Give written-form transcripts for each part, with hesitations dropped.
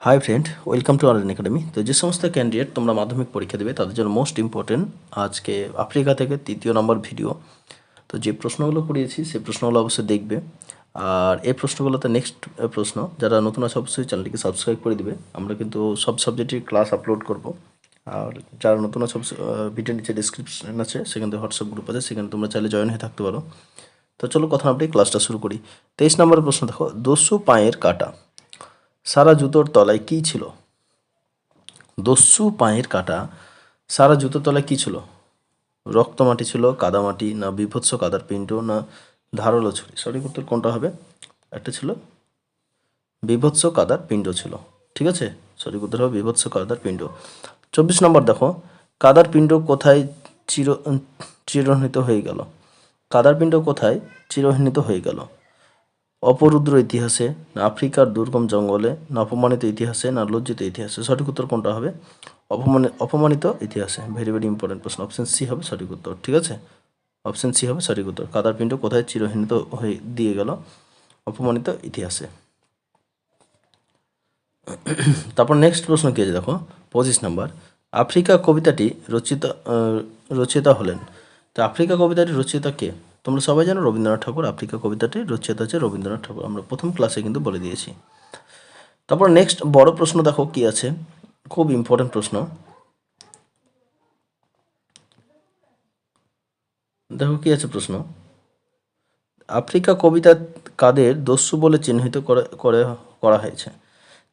Hi friend, welcome to R academy. তো যে সমস্ত ক্যান্ডিডেট তোমরা মাধ্যমিক পরীক্ষা দেবে তাদের জন্য মোস্ট ইম্পর্টেন্ট আজকে আফ্রিকা থেকে 3য় নম্বর ভিডিও। তো যে প্রশ্নগুলো করিয়েছি সেই প্রশ্নগুলো অবশ্যই দেখবে। আর এই প্রশ্নগুলোতে নেক্সট প্রশ্ন যারা নতুন আছে অবশ্যই চ্যানেলটিকে সাবস্ক্রাইব করে দিবে। আমরা কিন্তু সব সাবজেক্টের ক্লাস আপলোড করব। আর যারা নতুন আছে ভিডিওর নিচে ডিসক্রিপশন আছে, সেখান থেকে হোয়াটসঅ্যাপ গ্রুপ আছে, সেখানে তোমরা চাইলে জয়েন হয়ে থাকতে পারো। তো চলো কথা আপনি ক্লাসটা শুরু করি। 23 নম্বরের প্রশ্ন দেখো, দস্যু পায়ের কাটা সারা জুতোর তলায় কী ছিল? দস্যু পায়ের কাটা সারা জুতোর তলায় কী ছিল? রক্তমাটি ছিল, কাদামাটি, না বীভৎস কাদার পিণ্ড, না ধারালো ছুরি? সঠিক উত্তর কোনটা হবে? একটা ছিল বীভৎস কাদার পিণ্ড ছিল। ঠিক আছে, সঠিক উত্তর হবে বীভৎস কাদার পিণ্ড। 24 নম্বর দেখো, কাদার পিণ্ড কোথায় চিরহৃত হয়ে গেল? কাদার পিণ্ড কোথায় চিরহৃত হয়ে গেল? অপরুদ্র ইতিহাসে, না আফ্রিকার দুর্গম জঙ্গলে, না অপমানিত ইতিহাসে, না লজ্জিত ইতিহাসে? সঠিক উত্তর কোনটা হবে? অপমানিত ইতিহাসে। ভেরি ভেরি ইম্পর্টেন্ট প্রশ্ন। অপশন সি হবে সঠিক উত্তর। ঠিক আছে, অপশন সি হবে সঠিক উত্তর। কাদার পিণ্ড কোথায় চিরহীনিত হয়ে দিয়ে গেল? অপমানিত ইতিহাসে। তারপর নেক্সট প্রশ্ন কি আছে দেখো, 25 নম্বর, আফ্রিকা কবিতাটি রচয়িতা হলেন। তো আফ্রিকা কবিতাটি রচয়িতা কে? তোমরা সবাই জানো রবীন্দ্রনাথ ঠাকুর। আফ্রিকা কবিতাটি রচয়িতা হচ্ছে রবীন্দ্রনাথ ঠাকুর, আমরা প্রথম ক্লাসে কিন্তু বলে দিয়েছি। তারপর নেক্সট বড় প্রশ্ন দেখো কি আছে, খুব ইম্পর্টেন্ট প্রশ্ন। দেখো কি আছে প্রশ্ন, আফ্রিকা কবিতা কাদের দস্যু বলে চিহ্নিত করা হয়েছে?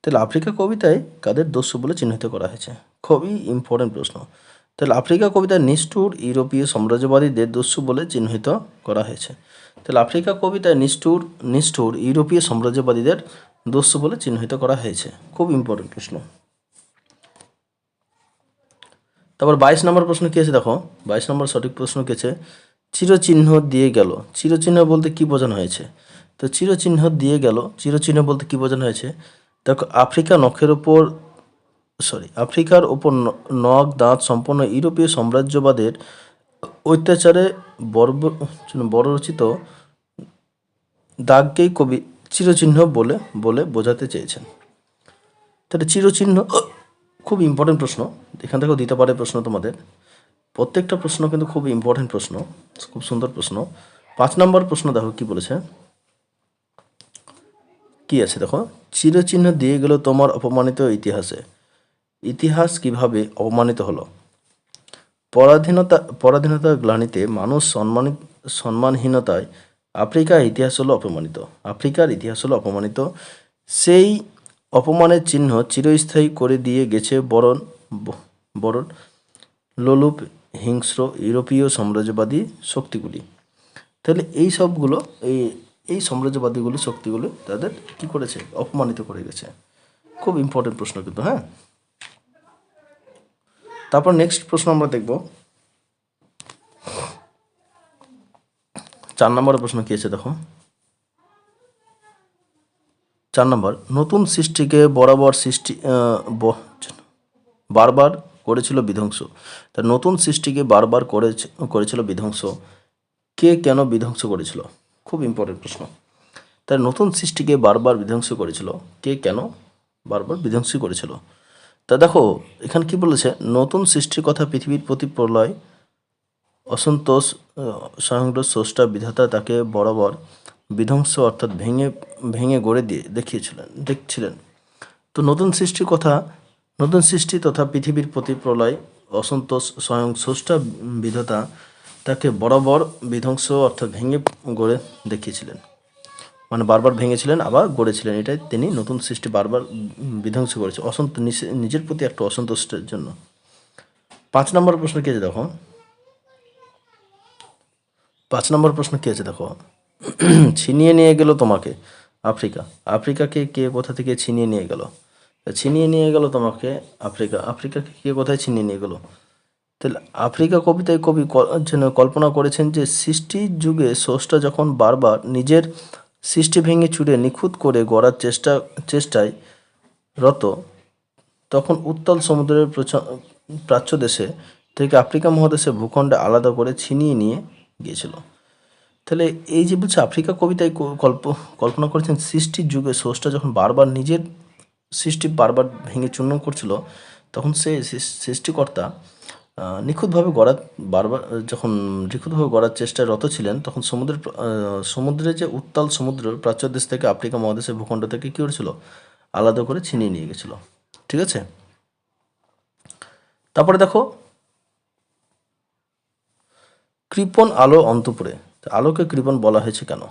তাহলে আফ্রিকা কবিতায় কাদের দস্যু বলে চিহ্নিত করা হয়েছে? খুবই ইম্পর্টেন্ট প্রশ্ন। তাহলে আফ্রিকা কবিতায় নিষ্ঠুর ইউরোপীয় সাম্রাজ্যবাদীদের দস্যু বলে চিহ্নিত করা হয়েছে। তাহলে আফ্রিকা কবিতায় নিষ্ঠুর ইউরোপীয় সাম্রাজ্যবাদীদের দস্যু বলে চিহ্নিত করা হয়েছে। খুব ইম্পর্টেন্ট প্রশ্ন। তারপর 22 নম্বর প্রশ্ন কি আছে দেখো, 22 নম্বর সঠিক প্রশ্ন কি আছে, চিরচিহ্ন দিয়ে গেল। চিরচিহ্ন বলতে কি বোঝানো হয়েছে? তো চিরচিহ্ন দিয়ে গেল, চিরচিহ্ন বলতে কি বোঝানো হয়েছে? দেখো, আফ্রিকার ওপর নখ দাঁত সম্পন্ন ইউরোপীয় সাম্রাজ্যবাদের অত্যাচারে বর্বরচিত দাগকেই কবি চিরচিহ্ন বলে বলে বোঝাতে চেয়েছেন। তাহলে চিরচিহ্ন খুব ইম্পর্টেন্ট প্রশ্ন। এখান থেকেও দিতে পারে প্রশ্ন তোমাদের। প্রত্যেকটা প্রশ্ন কিন্তু খুব ইম্পর্টেন্ট প্রশ্ন, খুব সুন্দর প্রশ্ন। 5 নম্বর প্রশ্ন দেখো কি বলেছে, কি আছে দেখো, চিরচিহ্ন দিয়ে গেল তোমার অপমানিত ইতিহাসে। ইতিহাস কিভাবে অপমানিত হলো? পরাধীনতার গ্লানিতে মানুষ সম্মানহীনতায় আফ্রিকার ইতিহাস হলো অপমানিত। আফ্রিকার ইতিহাস হলো অপমানিত। সেই অপমানের চিহ্ন চিরস্থায়ী করে দিয়ে গেছে বরণ লোলুপ হিংস্র ইউরোপীয় সাম্রাজ্যবাদী শক্তিগুলি। তাহলে এই সাম্রাজ্যবাদীগুলি শক্তিগুলো তাদের কি করেছে? অপমানিত করে গেছে। খুব ইম্পর্টেন্ট প্রশ্ন কিন্তু, হ্যাঁ। তারপর নেক্সট প্রশ্ন আমরা দেখব, 4 নম্বরের প্রশ্ন কি আছে দেখো, 4 নম্বর, নতুন সৃষ্টিকে বারবার করেছিল বিধ্বংস। তা নতুন সৃষ্টিকে বারবার করেছিল বিধ্বংস। কে কেন বিধ্বংস করেছিল? খুব ইম্পর্টেন্ট প্রশ্ন। তাই নতুন সৃষ্টিকে বারবার বিধ্বংস করেছিল, কে কেন বারবার বিধ্বংস করেছিল? তা দেখো এখানে কি বলেছে, নতুন সৃষ্টির কথা পৃথিবীর প্রতি প্রলয় অসন্তোষ স্বয়ংক্রিয় স্রষ্টা বিধাতা তাকে বরাবর বিধ্বংস অর্থাৎ ভেঙে গড়ে দিয়ে দেখছিলেন। তো নতুন সৃষ্টি তথা পৃথিবীর প্রতি প্রলয় অসন্তোষ স্বয়ং স্রষ্টা বিধাতা তাকে বরাবর বিধ্বংস অর্থাৎ ভেঙে গড়ে দেখিয়েছিলেন। মানে বারবার ভেঙেছিলেন আবার গড়েছিলেন, এটাই তিনি নতুন সৃষ্টি বারবার বিধ্বংস করেছে নিজের প্রতি একটা অসন্তোষের জন্য। 5 নম্বর প্রশ্ন কি আছে দেখো, 5 নম্বর প্রশ্ন কি আছে দেখো, ছিনিয়ে নিয়ে গেল তোমাকে আফ্রিকাকে কে কোথা থেকে ছিনিয়ে নিয়ে গেল? ছিনিয়ে নিয়ে গেল তোমাকে আফ্রিকাকে কে কোথায় ছিনিয়ে নিয়ে গেল? তাহলে আফ্রিকা কবিতায় কবি যেন কল্পনা করেছেন যে সৃষ্টির যুগে স্রষ্টা যখন বারবার নিজের সৃষ্টি ভেঙে চুরে নিখুঁত করে গড়ার চেষ্টায় রত, তখন উত্তাল সমুদ্রের প্রাচ্য দেশে থেকে আফ্রিকা মহাদেশের ভূখণ্ডে আলাদা করে ছিনিয়ে নিয়ে গিয়েছিল। তাহলে এই যে বলছে আফ্রিকা কবিতায় কল্পনা করেছেন সৃষ্টির যুগে স্রষ্টা যখন বারবার নিজের সৃষ্টি বারবার ভেঙে চূর্ণ করছিল, তখন সে সৃষ্টিকর্তা নিখুঁতভাবে গড়ার চেষ্টায় রত ছিলেন, তখন সমুদ্রে যে উত্তাল সমুদ্র প্রাচ্য দেশ থেকে আফ্রিকা মহাদেশের ভূখণ্ড থেকে কী করেছিল, আলাদা করে ছিনিয়ে নিয়ে গেছিল। ঠিক আছে, তারপরে দেখো কৃপণ আলো অন্তপুরে। আলোকে কৃপণ বলা হয়েছে কেন?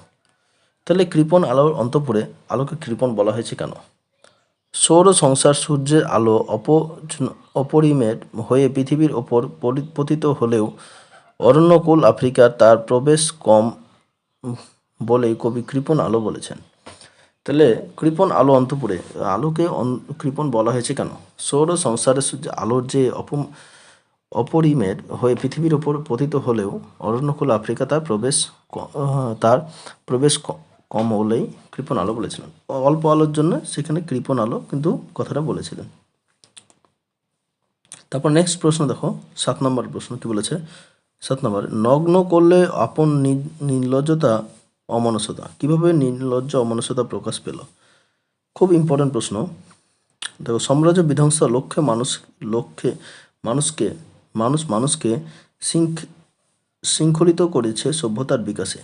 তাহলে কৃপণ আলোর অন্তপুরে আলোকে কৃপণ বলা হয়েছে কেন? সৌর সংসার সূর্যের আলো অপরিমেয় হয়ে পৃথিবীর ওপর পতিত হলেও অরণ্যকুল আফ্রিকার তার প্রবেশ কম বলেই কবি কৃপণ আলো বলেছেন। তাহলে কৃপণ আলো অন্তপুরে, আলোকে কৃপণ বলা হয়েছে কেন? সৌর সংসারের আলোর যে অপরিমেয় হয়ে পৃথিবীর ওপর পতিত হলেও অরণ্যকুল আফ্রিকা তার প্রবেশ কম হলেই কৃপণ আলো বলেছিলেন। অল্প আলোর জন্য সেখানে কৃপণ আলো কিন্তু কথাটা বলেছিলেন। তারপর নেক্সট প্রশ্ন দেখো, 7 নম্বর প্রশ্ন কি বলেছে? 7 নম্বর, নগ্ন করলে আপন নির্লজ্জতা অমনস্যতা। কিভাবে নির্লজ্জ অমনস্যতা প্রকাশ পেল? খুব ইম্পর্টেন্ট প্রশ্ন। দেখো, সাম্রাজ্য বিধ্বংস মানুষকে শৃঙ্খলিত করেছে সভ্যতার বিকাশে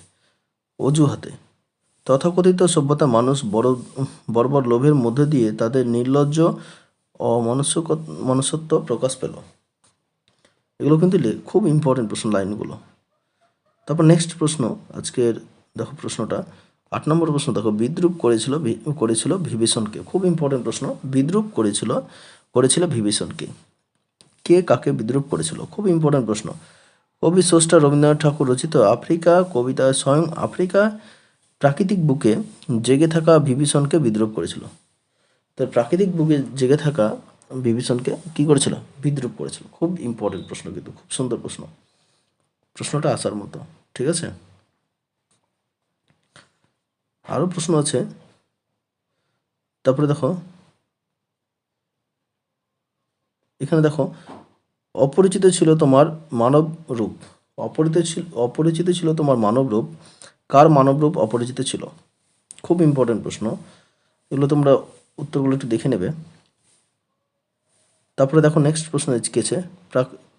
অজুহাতে। তথাকথিত সভ্যতা মানুষ বর্বর লোভের মধ্যে দিয়ে তাদের নির্লজ্জ ও মনুষ্যত্ব প্রকাশ পেল। এগুলো কিন্তু খুব ইম্পর্টেন্ট প্রশ্ন, লাইনগুলো। তারপর নেক্সট প্রশ্ন আজকের, দেখো প্রশ্নটা 8 নম্বর প্রশ্ন দেখো, বিদ্রূপ করেছিল বিভীষণকে। খুব ইম্পর্টেন্ট প্রশ্ন, বিদ্রূপ করেছিল বিভীষণকে। কে কাকে বিদ্রূপ করেছিল? খুব ইম্পর্টেন্ট প্রশ্ন। কবি স্রষ্টা রবীন্দ্রনাথ ঠাকুর রচিত আফ্রিকা কবিতায় স্বয়ং আফ্রিকা প্রাকৃতিক বুকে জেগে থাকা বিভীষণকে বিদ্রূপ করেছিল। তাই প্রাকৃতিক বুকে জেগে থাকা বিভীষণকে কি করেছিল? বিদ্রূপ করেছিল। খুব ইম্পর্টেন্ট প্রশ্ন, কিন্তু খুব সুন্দর প্রশ্ন, প্রশ্নটা আসার মতো। ঠিক আছে, আরও প্রশ্ন আছে। তারপরে দেখো, এখানে দেখো, অপরিচিত ছিল তোমার মানব রূপ। অপরিচিত ছিল তোমার মানব রূপ। কার মানব রূপ অপরিচিত ছিল? খুব ইম্পর্টেন্ট প্রশ্ন, এগুলো তোমরা উত্তরগুলো একটু দেখে নেবে। তারপরে দেখো নেক্সট প্রশ্ন কি আছে,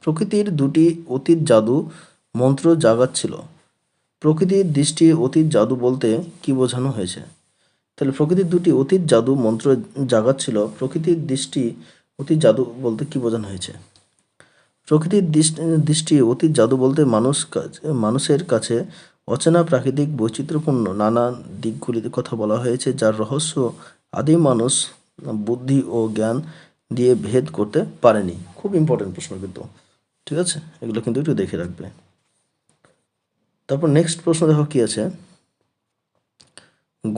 প্রকৃতির দুটি অতীত জাদু মন্ত্র জাগাচ্ছিল। প্রকৃতির দৃষ্টি অতীত জাদু বলতে কি বোঝানো হয়েছে? তাহলে প্রকৃতির দুটি অতীত জাদু মন্ত্র জাগাচ্ছিল, প্রকৃতির দৃষ্টি অতীত জাদু বলতে কি বোঝানো হয়েছে? প্রকৃতির দৃষ্টি অতীত জাদু বলতে মানুষের কাছে অচেনা প্রাকৃতিক বৈচিত্র্যপূর্ণ নানা দিকগুলির কথা বলা হয়েছে, যার রহস্য আদিম মানুষ বুদ্ধি ও জ্ঞান দিয়ে ভেদ করতে পারেনি। খুব ইম্পর্টেন্ট প্রশ্ন কিন্তু, ঠিক আছে, এগুলো কিন্তু একটু দেখে রাখবে। তারপর নেক্সট প্রশ্ন দেখো কি আছে,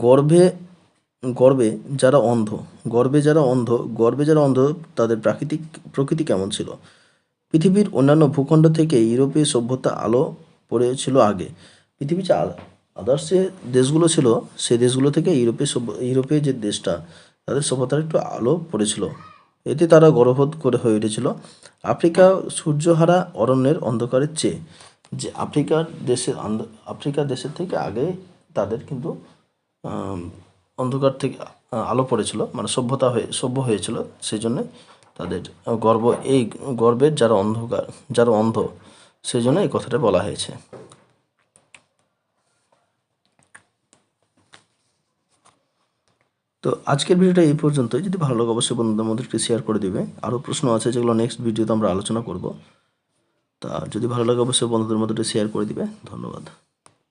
গর্বে যারা অন্ধ তাদের প্রকৃতি কেমন ছিল? পৃথিবীর অন্যান্য ভূখণ্ড থেকে ইউরোপীয় সভ্যতা আলো পড়েছিল আগে। পৃথিবীর যে আদার্স যে দেশগুলো ছিল, সেই দেশগুলো থেকে ইউরোপীয় যে দেশটা, তাদের সভ্যতার একটু আলো পড়েছিল। এতে তারা গর্ববোধ করে হয়ে উঠেছিল আফ্রিকা সূর্যহারা অরণ্যের অন্ধকারের চেয়ে। যে আফ্রিকার দেশের থেকে আগে তাদের কিন্তু অন্ধকার থেকে আলো পড়েছিল, মানে সভ্য হয়েছিল। সেই জন্যে তাদের গর্বের যারা অন্ধ, সেই জন্য এই কথাটা বলা হয়েছে। তো আজকের ভিডিওটা এই পর্যন্তই। যদি ভালো লাগে অবশ্যই বন্ধুদের মধ্যে একটু শেয়ার করে দিবে। আরও প্রশ্ন আছে যেগুলো নেক্সট ভিডিওতে আমরা আলোচনা করব। তা যদি ভালো লাগে অবশ্যই বন্ধুদের মধ্যে একটু শেয়ার করে দিবে। ধন্যবাদ।